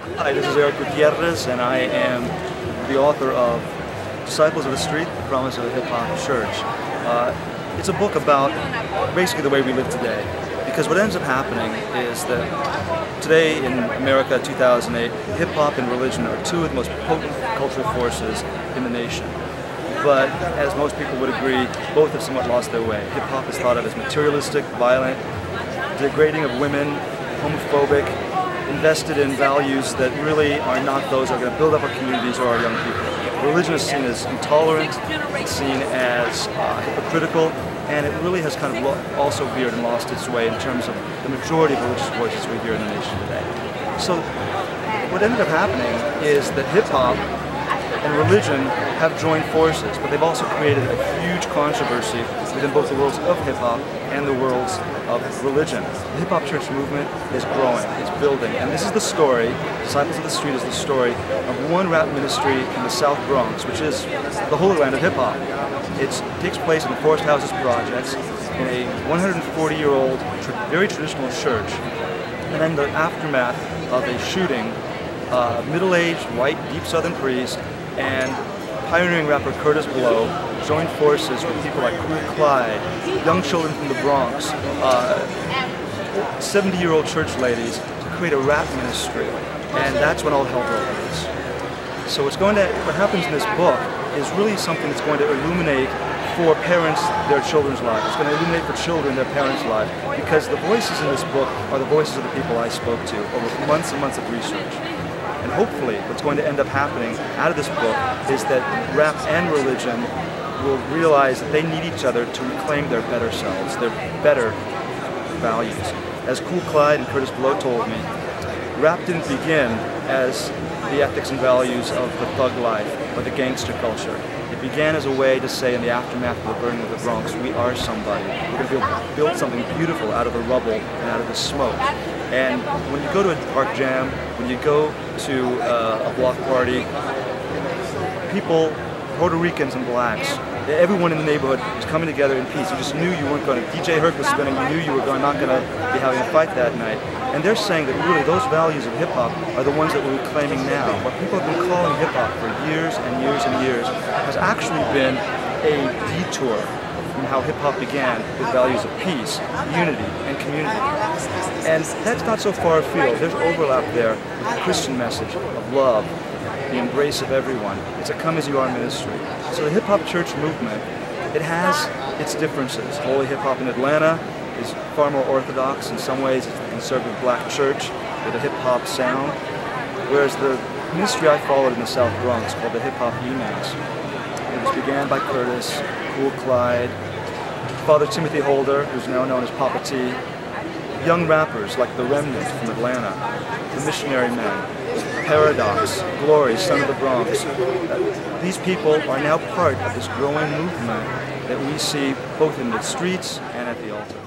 Hi, this is Gutierrez, and I am the author of Disciples of the Street, The Promise of the Hip-Hop Church. It's a book about basically the way we live today, because what ends up happening is that today in America, 2008, hip-hop and religion are two of the most potent cultural forces in the nation. But as most people would agree, both have somewhat lost their way. Hip-hop is thought of as materialistic, violent, degrading of women, homophobic, invested in values that really are not those that are going to build up our communities or our young people. Religion is seen as intolerant, it's seen as hypocritical, and it really has kind of also veered and lost its way in terms of the majority of religious voices we hear in the nation today. So what ended up happening is that hip-hop and religion have joined forces, but they've also created a huge controversy within both the worlds of hip-hop and the worlds of religion. The hip-hop church movement is growing, it's building, and this is the story, Disciples of the Street is the story of one rap ministry in the South Bronx, which is the holy land of hip-hop. It takes place in the Forest Houses projects in a 140-year-old, very traditional church, and then the aftermath of a shooting, middle-aged, white, deep Southern priest and pioneering rapper Curtis Blow joined forces with people like Cool Clyde, young children from the Bronx, 70-year-old church ladies to create a rap ministry, and that's when all hell broke loose. So what happens in this book is really something that's going to illuminate for parents their children's lives. It's going to illuminate for children their parents' lives, because the voices in this book are the voices of the people I spoke to over months and months of research. And hopefully what's going to end up happening out of this book is that rap and religion will realize that they need each other to reclaim their better selves, their better values. As Cool Clyde and Curtis Blow told me, rap didn't begin as the ethics and values of the thug life or the gangster culture. It began as a way to say, in the aftermath of the burning of the Bronx, we are somebody. We're going to build something beautiful out of the rubble and out of the smoke. And when you go to a park jam, when you go to a block party, people, Puerto Ricans and blacks, everyone in the neighborhood was coming together in peace. You just knew you weren't going to, DJ Herc was spinning, you knew you were not going to be having a fight that night. And they're saying that really those values of hip-hop are the ones that we're reclaiming now. What people have been calling hip-hop for years and years and years has actually been a detour from how hip-hop began with values of peace, unity, and community. And that's not so far afield. There's overlap there with the Christian message of love, the embrace of everyone. It's a come-as-you-are ministry. So the hip-hop church movement, it has its differences. Holy hip-hop in Atlanta is far more orthodox. In some ways, it's a conservative black church with a hip-hop sound, whereas the ministry I followed in the South Bronx, called the Hip-Hop E-Mass, it was began by Curtis, Cool Clyde, Father Timothy Holder, who's now known as Papa T, young rappers like The Remnant from Atlanta, The Missionary Men, Paradox, Glory, Son of the Bronx. These people are now part of this growing movement that we see both in the streets and at the altar.